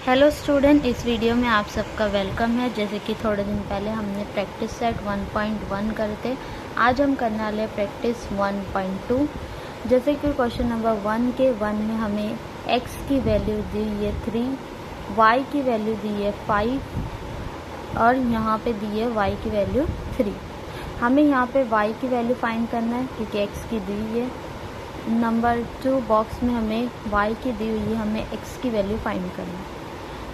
Hello student, इस video में आप सबका वेलकम है। जैसे कि थोड़े दिन पहले हमने प्रैक्टिस सेट 1.1 करे थे, आज हम करने वाले हैं प्रैक्टिस 1.2। जैसे कि क्वेश्चन नंबर 1 के 1 में हमें x की वैल्यू दी है 3, y की वैल्यू दी है 5 और यहाँ पे दी है y की वैल्यू 3। हमें यहाँ पे y की वैल्यू फाइंड करना है क्योंकि x की दी है। नंबर 2 बॉक्स में हमें y की दी हुई है, हमें x की वैल्यू फाइंड करना है।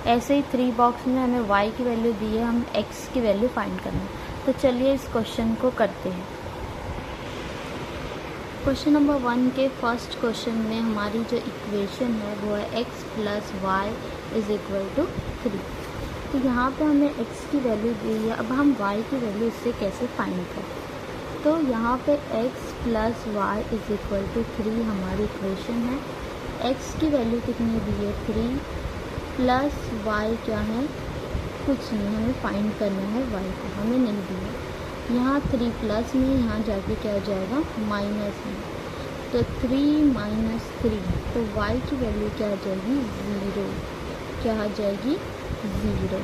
ऐसे ही 3 बॉक्स में हमें y की वैल्यू दी है, हम x की वैल्यू फाइंड करना है। तो चलिए इस क्वेश्चन को करते हैं। क्वेश्चन नंबर 1 के फर्स्ट क्वेश्चन में हमारी जो इक्वेशन है वो है x + y = 3। तो यहाँ पे हमें x की वैल्यू दी है, अब हम y की वैल्यू इससे कैसे फाइंड करें। तो यहाँ पे x + y = 3 हमारी इक्वेशन है। x की वैल्यू कितनी दी है 3 प्लस y क्या है, कुछ नहीं, हमें फाइंड करना है y को, हमें नहीं दिया। यहाँ 3 प्लस में यहाँ जाके क्या हो जाएगा माइनस में, तो 3 - 3, तो y की वैल्यू क्या आ जाएगी 0, क्या आ जाएगी 0।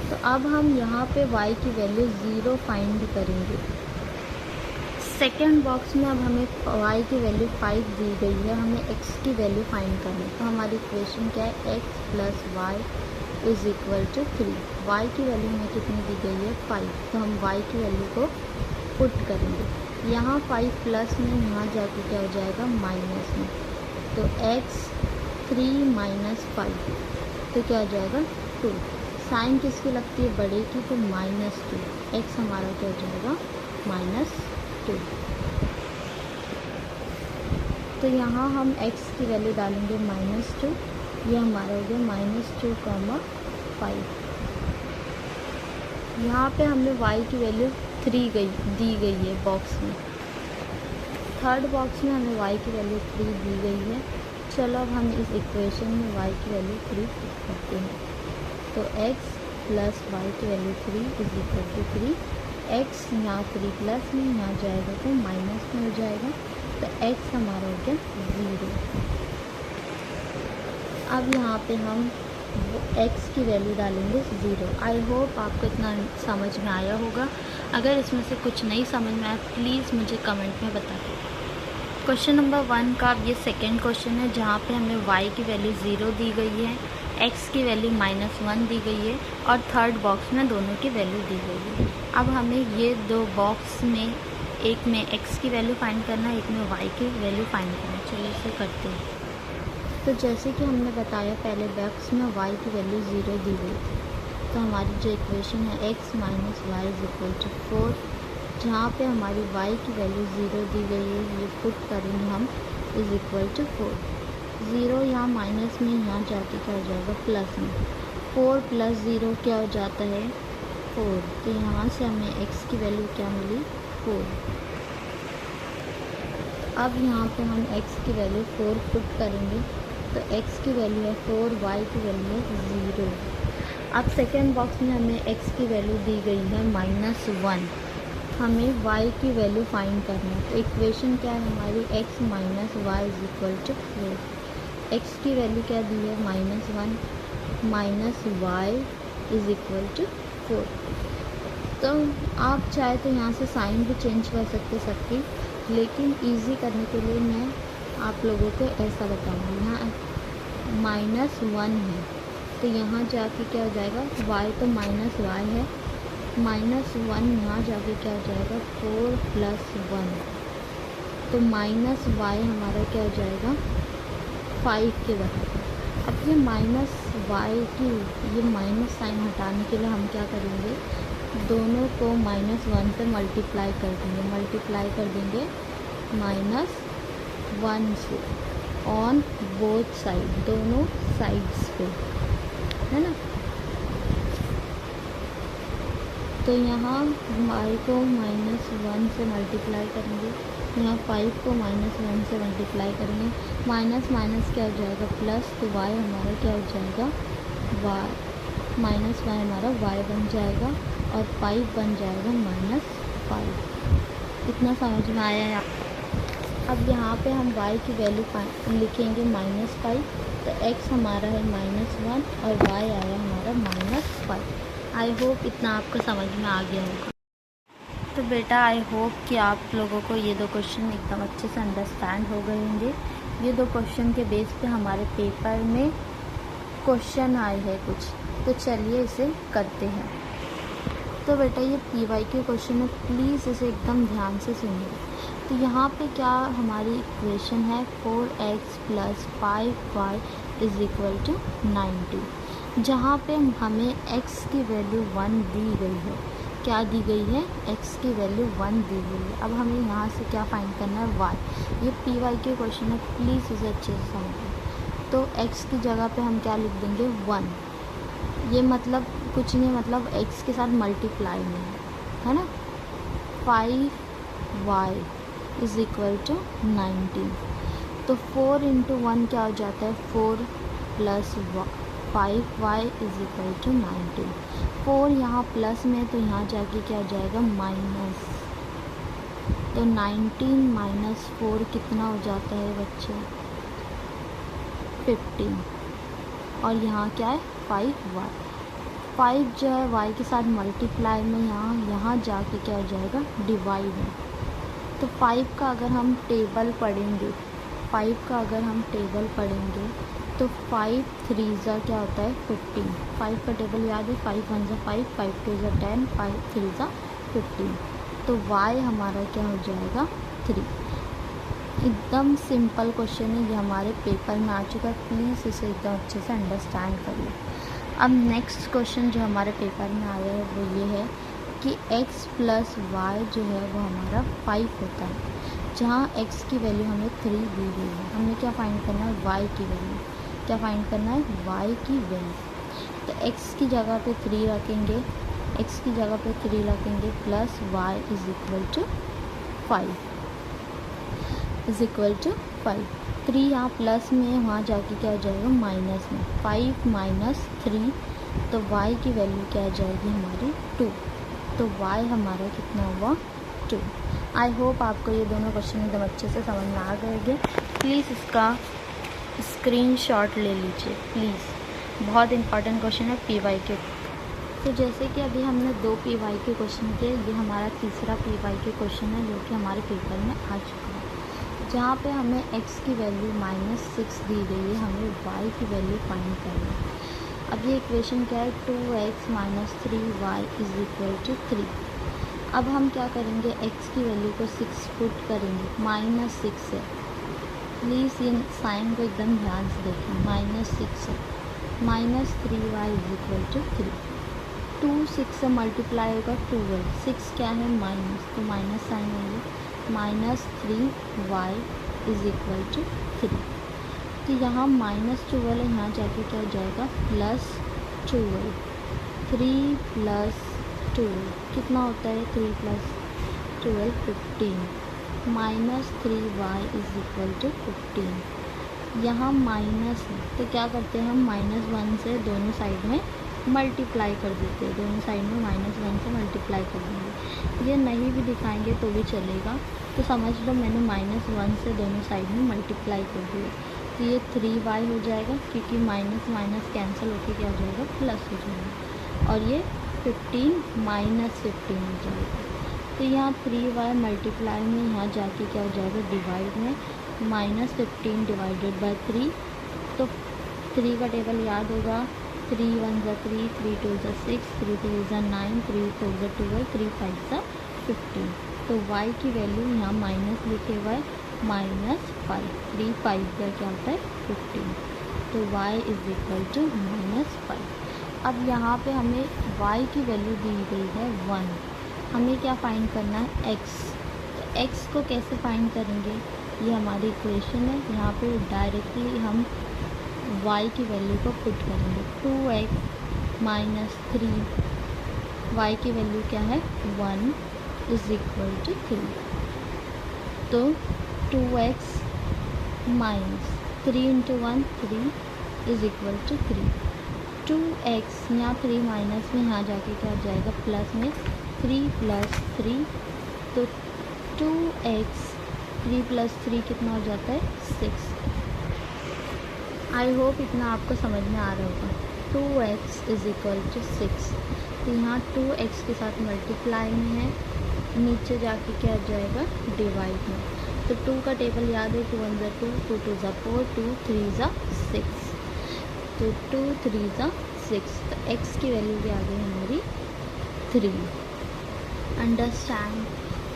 तो अब हम यहाँ पे y की वैल्यू 0 फाइंड करेंगे। सेकेंड बॉक्स में अब हमें y की वैल्यू 5 दी गई है, हमें x की वैल्यू फाइंड करनी है। तो हमारी इक्वेशन क्या है, x + y = 3। y की वैल्यू हमें कितनी दी गई है 5, तो हम y की वैल्यू को पुट करेंगे। यहाँ 5 प्लस में यहाँ जाके क्या हो जाएगा माइनस में, तो x 3 - 5, तो क्या हो जाएगा 2। साइन किसकी लगती है बड़े की, तो -2, x हमारा क्या हो जाएगा -2। तो यहाँ हम x की वैल्यू डालेंगे -2, ये हमारा हो गया -2, 5। यहाँ पे हमें y की वैल्यू 3 दी गई है बॉक्स में। थर्ड बॉक्स में हमें y की वैल्यू 3 दी गई है। चलो अब हम इस इक्वेशन में y की वैल्यू 3 पुट करते हैं। तो x + y की वैल्यू 3 = 3। x यहाँ 3 प्लस में यहाँ जाएगा तो माइनस में हो जाएगा, तो x हमारा हो गया 0। अब यहाँ पे हम x की वैल्यू डालेंगे 0। आई होप आपको इतना समझ में आया होगा। अगर इसमें से कुछ नहीं समझ में आया प्लीज़ मुझे कमेंट में बताइए। क्वेश्चन नंबर 1 का अब ये सेकेंड क्वेश्चन है जहाँ पे हमें y की वैल्यू 0 दी गई है, x की वैल्यू -1 दी गई है और थर्ड बॉक्स में दोनों की वैल्यू दी गई है। अब हमें ये दो बॉक्स में, एक में x की वैल्यू फाइंड करना है, एक में y की वैल्यू फाइंड करना है। चलिए इसे करते हैं। तो जैसे कि हमने बताया पहले बॉक्स में y की वैल्यू 0 दी गई थी, तो हमारी जो इक्वेशन है x - y = 4, जहाँ पे हमारी y की वैल्यू 0 दी गई है, ये पुट करेंगे हम = 4। 0 यहाँ माइनस में, यहाँ जाके क्या हो जाएगा प्लस में, 4 + 0 क्या हो जाता है 4। तो यहाँ से हमें x की वैल्यू क्या मिली 4। अब यहाँ पे हम x की वैल्यू 4 पुट करेंगे, तो x की वैल्यू है 4, y की वैल्यू है 0। अब सेकेंड बॉक्स में हमें x की वैल्यू दी गई है -1, हमें y की वैल्यू फाइंड करना है। तो इक्वेशन क्या है हमारी, x - y = 4। x की वैल्यू क्या दी है -1 - y = 4। तो आप चाहे तो यहाँ से साइन भी चेंज कर सकते सबकी, लेकिन इजी करने के लिए मैं आप लोगों को ऐसा बताऊँगी। यहाँ -1 है तो यहाँ जाके क्या हो जाएगा, y तो -y है, -1 यहाँ जाके क्या हो जाएगा 4 + 1, तो -y हमारा क्या हो जाएगा 5 के बराबर। अब ये -y की ये माइनस साइन हटाने के लिए हम क्या करेंगे, दोनों को -1 से मल्टीप्लाई कर देंगे, -1 से ऑन बोथ साइड, दोनों साइड्स पे, है ना। तो यहाँ y को -1 से मल्टीप्लाई करेंगे, यहाँ 5 को -1 से मल्टीप्लाई करेंगे, माइनस माइनस क्या हो जाएगा प्लस, तो y हमारा क्या हो जाएगा y -y हमारा y बन जाएगा और 5 बन जाएगा -5। इतना समझ में आया है आपको? अब यहाँ पे हम y की वैल्यू लिखेंगे -5, तो x हमारा है -1 और y आया हमारा -5। आई होप इतना आपको समझ में आ गया होगा। तो बेटा आई होप कि आप लोगों को ये 2 क्वेश्चन एकदम अच्छे से अंडरस्टैंड हो गए होंगे। ये 2 क्वेश्चन के बेस पे हमारे पेपर में क्वेश्चन आए हैं कुछ, तो चलिए इसे करते हैं। तो बेटा ये PYQ क्वेश्चन है, प्लीज़ इसे एकदम ध्यान से सुनिए। तो यहाँ पे क्या हमारी इक्वेशन है 4x + 5y = 90, जहाँ पे हमें x की वैल्यू 1 दी गई है। क्या दी गई है? x की वैल्यू 1 दी गई है। अब हमें यहाँ से क्या फाइंड करना है? y। ये PYQ क्वेश्चन है, प्लीज़ इसे अच्छे से समझिए। तो x की जगह पे हम क्या लिख देंगे? 1। ये मतलब कुछ नहीं, मतलब x के साथ मल्टीप्लाई में है ना। 5y = 19। तो 4 × 1 क्या हो जाता है? 4 + 5y = 19। 4 यहाँ प्लस में, तो यहाँ जाके क्या हो जाएगा? माइनस। तो 19 - 4 कितना हो जाता है बच्चे? 15। और यहाँ क्या है? 5y। 5 जो है y के साथ मल्टीप्लाई में, यहाँ जाके क्या हो जाएगा? डिवाइड में। तो 5 का अगर हम टेबल पढ़ेंगे, 5 का अगर हम टेबल पढ़ेंगे तो 5 3 क्या होता है? 15। 5 का टेबल याद है? 5 1 = 5, 5 2 = 10, 5 3 = 15। तो y हमारा क्या हो जाएगा? 3। एकदम सिंपल क्वेश्चन है, ये हमारे पेपर में आ चुका है, प्लीज़ इसे एकदम अच्छे से अंडरस्टैंड करिए। अब नेक्स्ट क्वेश्चन जो हमारे पेपर में आया है वो ये है कि x + y जो है वो हमारा 5 होता है, जहाँ x की वैल्यू हमें 3 दी गई है। हमें क्या फाइंड करना है? y की वैल्यू। क्या फाइंड करना है? y की वैल्यू। तो x की जगह पे 3 रखेंगे, x की जगह पे 3 रखेंगे प्लस y = 5 3 यहाँ प्लस में, वहाँ जाके क्या हो जाएगा? माइनस में। 5 - 3, तो y की वैल्यू क्या आ जाएगी हमारी? 2। तो y हमारा कितना हुआ? 2। आई होप आपको ये दोनों क्वेश्चन एकदम अच्छे से समझ में आ गए होंगे। प्लीज़ इसका स्क्रीनशॉट ले लीजिए प्लीज़, बहुत इंपॉर्टेंट क्वेश्चन है PYQ। तो जैसे कि अभी हमने 2 PYQ क्वेश्चन किए, ये हमारा तीसरा PYQ क्वेश्चन है जो कि हमारे पेपर में आ चुका है, जहाँ पे हमें x की वैल्यू -6 दी गई है, हमें y की वैल्यू फाइंड करनी है। अब ये इक्वेशन क्या है? 2x - 3y = 3। अब हम क्या करेंगे? x की वैल्यू को 6 पुट करेंगे, -6 है। प्लीज़ ये साइन को एकदम ध्यान से देखें, -6 है। -3y = 3। 2 6 से मल्टीप्लाई होगा 12, 6 क्या है? माइनस, तो माइनस साइन होंगे। -3y = 3। तो यहाँ -12 है, यहाँ जाके क्या हो जाएगा? +12। 3 + 12 कितना होता है? 3 + 12 15। -3y = 15। यहाँ माइनस है, तो क्या करते हैं हम? -1 से दोनों साइड में मल्टीप्लाई कर देते हैं, दोनों साइड में -1 से मल्टीप्लाई कर देंगे। ये नहीं भी दिखाएंगे तो भी चलेगा, तो समझ लो मैंने -1 से दोनों साइड में मल्टीप्लाई कर दिया। तो ये 3y हो जाएगा, क्योंकि माइनस माइनस कैंसिल होकर क्या हो जाएगा? प्लस हो जाएगा। और ये 15 - 15 हो जाएगा। तो यहाँ 3y मल्टीप्लाई में, यहाँ जाके क्या हो जाएगा? डिवाइड में। -15 / 3, तो 3 का टेबल याद होगा। 3 1 = 3, 3 2 = 6, 3 3 = 9, 3 4 = 12, 3 5 = 15। तो y की वैल्यू यहाँ माइनस लिखे हुआ है, -5। 3 5 का क्या होता है? 15। तो y = -5। अब यहाँ पे हमें y की वैल्यू दी गई है 1। हमें क्या फाइंड करना है? x। तो x को कैसे फाइंड करेंगे? ये हमारी इक्वेशन है, यहाँ पे डायरेक्टली हम y की वैल्यू को पुट करेंगे। 2x - 3, y की वैल्यू क्या है? 1 = 3। तो 2x - 3 × 1 3 = 3। 2x यहाँ 3 माइनस में, यहाँ जाके क्या हो जाएगा? प्लस में। 3 + 3, तो 2x 3 + 3 कितना हो जाता है 6। आई होप इतना आपको समझ में आ रहा होगा। 2x = 6, तो यहाँ 2x के साथ मल्टीप्लाई में है, नीचे जाके क्या आ जाएगा डिवाइड में। तो 2 का टेबल याद है, 2 × 1 = 2, 2 × 2 = 4, 2 × 3 = 6, तो 2 × 3 = 6, तो x की वैल्यू भी आ गई हमारी 3। अंडरस्टैंड।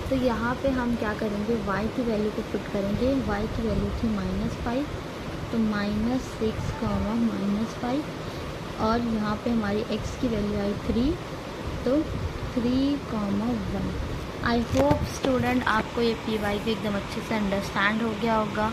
तो यहाँ पे हम क्या करेंगे, y की वैल्यू को पुट करेंगे। y की वैल्यू थी -5, तो -6, -5, और यहाँ पे हमारी x की वैल्यू आई 3, तो 3, 1। आई होप स्टूडेंट आपको ये पी वाई भी एकदम अच्छे से अंडरस्टैंड हो गया होगा।